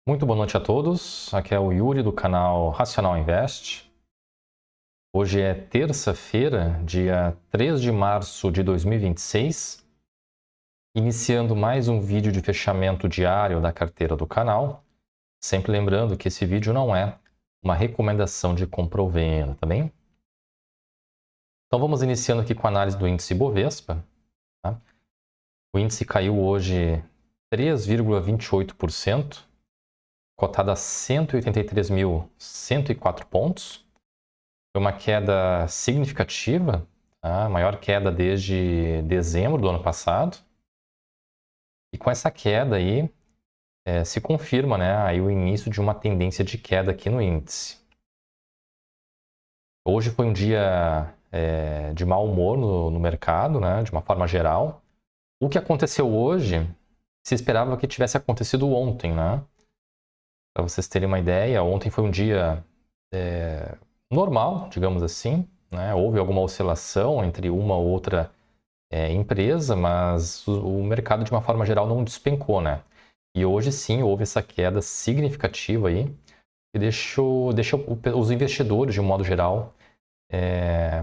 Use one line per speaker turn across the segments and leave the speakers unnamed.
Muito boa noite a todos, aqui é o Yuri do canal Racional Invest. Hoje é terça-feira, dia 3 de março de 2026, iniciando mais um vídeo de fechamento diário da carteira do canal. Sempre lembrando que esse vídeo não é uma recomendação de compra ou venda, tá bem? Então vamos iniciando aqui com a análise do índice Bovespa. Tá? O índice caiu hoje 3,28%. Cotada a 183.104 pontos. Foi uma queda significativa, tá? A maior queda desde dezembro do ano passado. E com essa queda aí, se confirma, né, aí o início de uma tendência de queda aqui no índice. Hoje foi um dia de mau humor no mercado, né, de uma forma geral. O que aconteceu hoje, se esperava que tivesse acontecido ontem, né? Para vocês terem uma ideia, ontem foi um dia normal, digamos assim, né? Houve alguma oscilação entre uma ou outra empresa, mas o mercado, de uma forma geral, não despencou, né? E hoje sim houve essa queda significativa aí, que deixou os investidores, de um modo geral,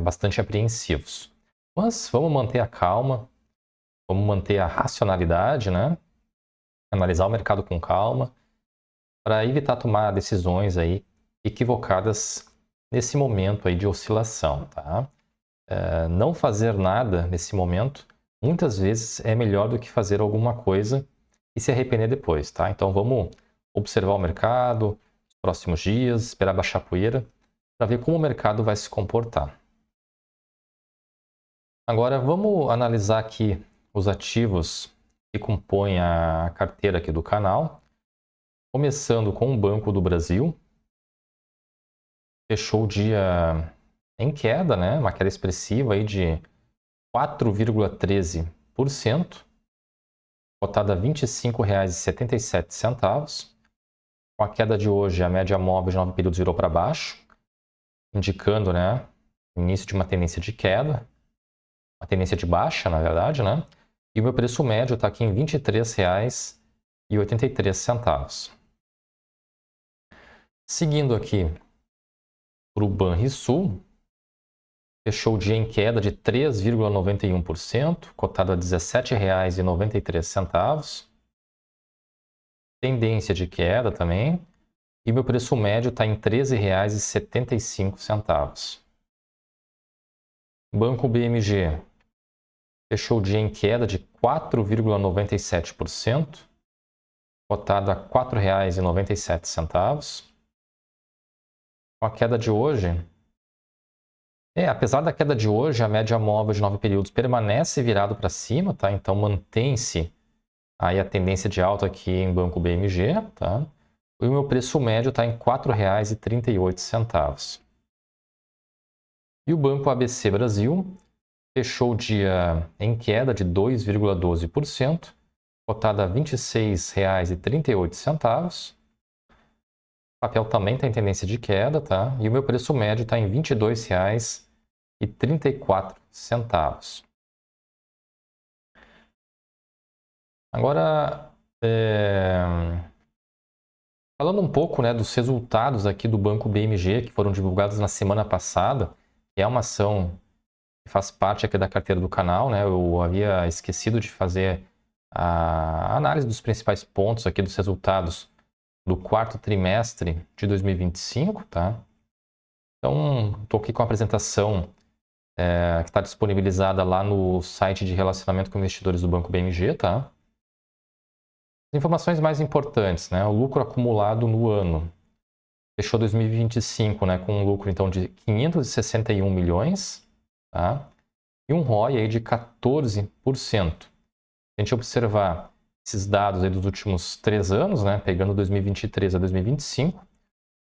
bastante apreensivos. Mas vamos manter a calma, vamos manter a racionalidade, né? Analisar o mercado com calma, para evitar tomar decisões aí equivocadas nesse momento aí de oscilação, tá? Não fazer nada nesse momento, muitas vezes é melhor do que fazer alguma coisa e se arrepender depois, tá? Então vamos observar o mercado, os próximos dias, esperar baixar a poeira, para ver como o mercado vai se comportar. Agora vamos analisar aqui os ativos que compõem a carteira aqui do canal, começando com o Banco do Brasil. Fechou o dia em queda, né? Uma queda expressiva aí de 4,13%, cotada a R$ 25,77. Com a queda de hoje, a média móvel de 9 períodos virou para baixo, indicando, né, o início de uma tendência de queda, uma tendência de baixa, na verdade, né? E o meu preço médio está aqui em R$ 23,83. Seguindo aqui para o Banrisul, fechou o dia em queda de 3,91%, cotado a R$ 17,93. Tendência de queda também. E meu preço médio está em R$ 13,75. Banco BMG fechou o dia em queda de 4,97%, cotado a R$ 4,97. Com a queda de hoje, apesar da queda de hoje, a média móvel de 9 períodos permanece virado para cima, tá? Então mantém-se aí a tendência de alta aqui em Banco BMG, tá? E o meu preço médio está em R$ 4,38. E o Banco ABC Brasil fechou o dia em queda de 2,12%, cotada a R$ 26,38. O papel também está em tendência de queda, tá? E o meu preço médio está em R$ 22,34. Agora, falando um pouco, né, dos resultados aqui do Banco BMG, que foram divulgados na semana passada, que é uma ação que faz parte aqui da carteira do canal, né? Eu havia esquecido de fazer a análise dos principais pontos aqui dos resultados do quarto trimestre de 2025, tá? Então, estou aqui com a apresentação que está disponibilizada lá no site de relacionamento com investidores do Banco BMG, tá? Informações mais importantes, né? O lucro acumulado no ano. Fechou 2025, né, com um lucro então de 561 milhões, tá? E um ROI aí de 14%. Se a gente observar esses dados aí dos últimos 3 anos, né, pegando 2023 a 2025,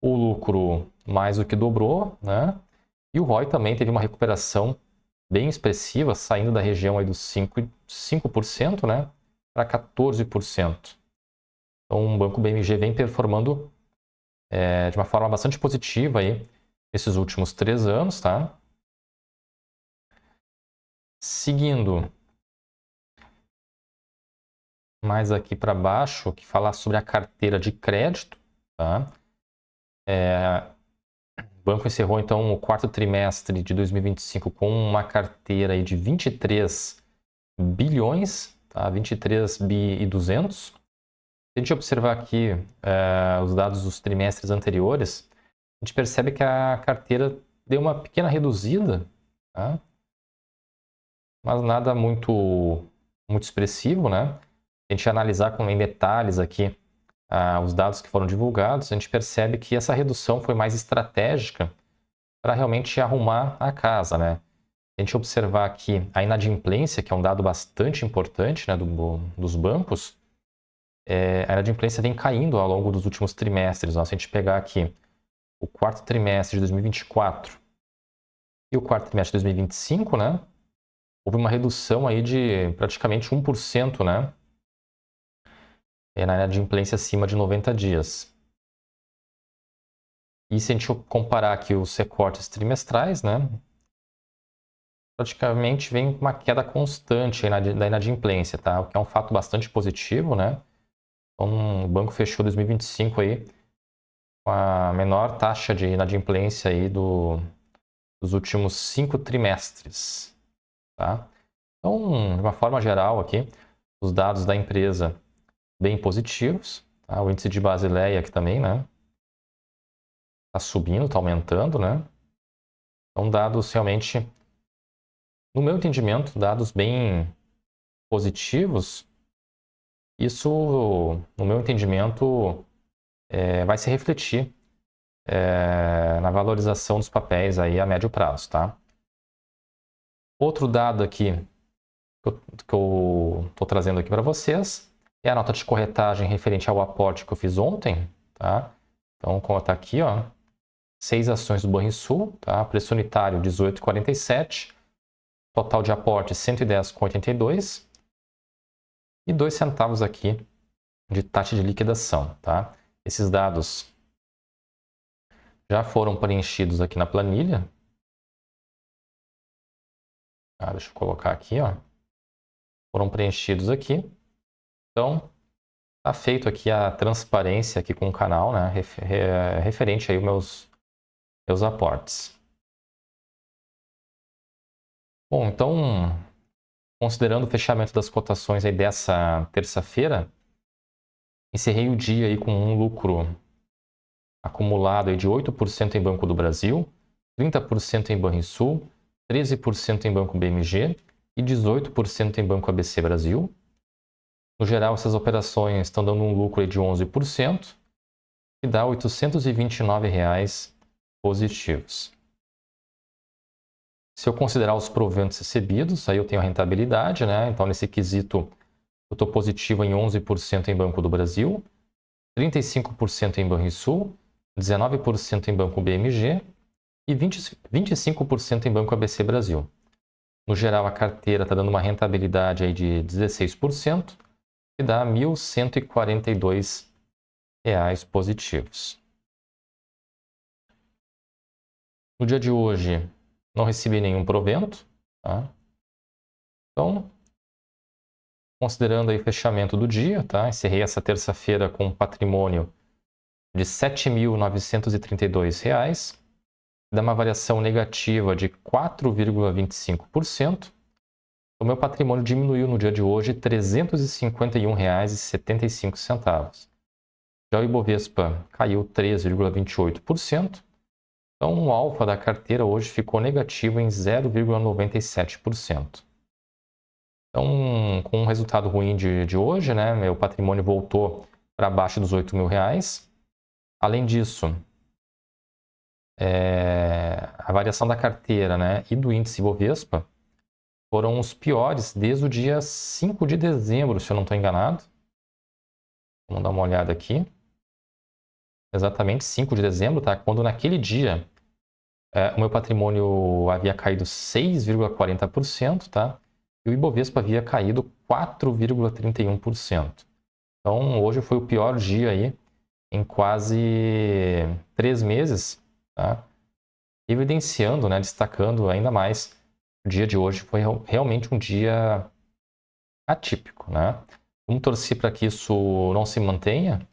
o lucro mais do que dobrou, né? E o ROI também teve uma recuperação bem expressiva, saindo da região aí dos 5%, né, para 14%. Então, o Banco BMG vem performando de uma forma bastante positiva aí esses últimos 3 anos, tá? Seguindo, mais aqui para baixo, que fala sobre a carteira de crédito, tá? O banco encerrou, então, o quarto trimestre de 2025 com uma carteira aí de 23 bilhões, tá? 23 bi e 200. Se a gente observar aqui os dados dos trimestres anteriores, a gente percebe que a carteira deu uma pequena reduzida, tá? Mas nada muito expressivo, né? Se a gente analisar em detalhes aqui os dados que foram divulgados, a gente percebe que essa redução foi mais estratégica para realmente arrumar a casa, né? Se a gente observar aqui a inadimplência, que é um dado bastante importante, né, dos bancos, a inadimplência vem caindo ao longo dos últimos trimestres. Ó. Se a gente pegar aqui o quarto trimestre de 2024 e o quarto trimestre de 2025, né, houve uma redução aí de praticamente 1%, né, na inadimplência acima de 90 dias. E se a gente comparar aqui os recortes trimestrais, né, praticamente vem uma queda constante da inadimplência, tá? O que é um fato bastante positivo, né? Então, o banco fechou 2025 aí com a menor taxa de inadimplência aí dos últimos 5 trimestres, tá? Então, de uma forma geral aqui, os dados da empresa bem positivos, tá? O índice de Basileia aqui também, né? Está subindo, está aumentando, né? Então, dados realmente, no meu entendimento, dados bem positivos. Isso, no meu entendimento, vai se refletir na valorização dos papéis aí a médio prazo, tá? Outro dado aqui que eu estou trazendo aqui para vocês é a nota de corretagem referente ao aporte que eu fiz ontem, tá? Então, como está aqui, ó, 6 ações do Banrisul, tá? Preço unitário 18,47, total de aporte 110,82 e 2 centavos aqui de taxa de liquidação, tá? Esses dados já foram preenchidos aqui na planilha. Deixa eu colocar aqui, ó. Foram preenchidos aqui. Então, está feito aqui a transparência aqui com o canal, né? Referente aí aos meus aportes. Bom, então, considerando o fechamento das cotações aí dessa terça-feira, encerrei o dia aí com um lucro acumulado aí de 8% em Banco do Brasil, 30% em Banrisul, 13% em Banco BMG e 18% em Banco ABC Brasil. No geral, essas operações estão dando um lucro de 11%, que dá R$ 829 positivos. Se eu considerar os proventos recebidos, aí eu tenho a rentabilidade, né? Então, nesse quesito, eu estou positivo em 11% em Banco do Brasil, 35% em Banrisul, 19% em Banco BMG e 25% em Banco ABC Brasil. No geral, a carteira está dando uma rentabilidade aí de 16%, que dá R$ 1.142 positivos. No dia de hoje, não recebi nenhum provento, tá? Então, considerando aí o fechamento do dia, tá? Encerrei essa terça-feira com um patrimônio de R$ 7.932, dá uma variação negativa de 4,25%. O meu patrimônio diminuiu no dia de hoje R$ 351,75. Já o Ibovespa caiu 3,28%. Então, o alfa da carteira hoje ficou negativo em 0,97%. Então, com o resultado ruim de hoje, né, meu patrimônio voltou para abaixo dos R$ 8.000. Além disso, a variação da carteira, né, e do índice Ibovespa foram os piores desde o dia 5 de dezembro, se eu não estou enganado. Vamos dar uma olhada aqui. Exatamente 5 de dezembro, tá? Quando naquele dia o meu patrimônio havia caído 6,40%, tá? E o Ibovespa havia caído 4,31%. Então, hoje foi o pior dia aí em quase 3 meses, tá? Evidenciando, né, destacando ainda mais, o dia de hoje foi realmente um dia atípico, né? Vamos torcer para que isso não se mantenha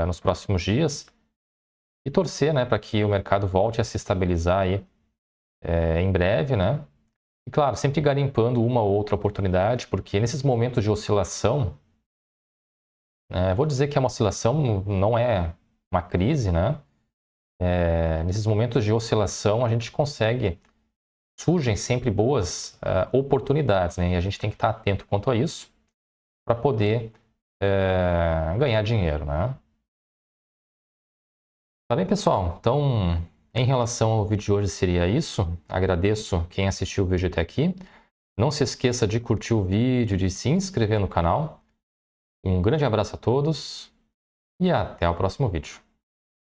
nos próximos dias e torcer, né, para que o mercado volte a se estabilizar aí em breve, né? E claro, sempre garimpando uma ou outra oportunidade, porque nesses momentos de oscilação, vou dizer que é uma oscilação, não é uma crise, né? Nesses momentos de oscilação, a gente surgem sempre boas oportunidades, né? E a gente tem que estar atento quanto a isso para poder ganhar dinheiro, né? Tá bem, pessoal? Então, em relação ao vídeo de hoje seria isso. Agradeço quem assistiu o vídeo até aqui. Não se esqueça de curtir o vídeo, de se inscrever no canal. Um grande abraço a todos e até o próximo vídeo.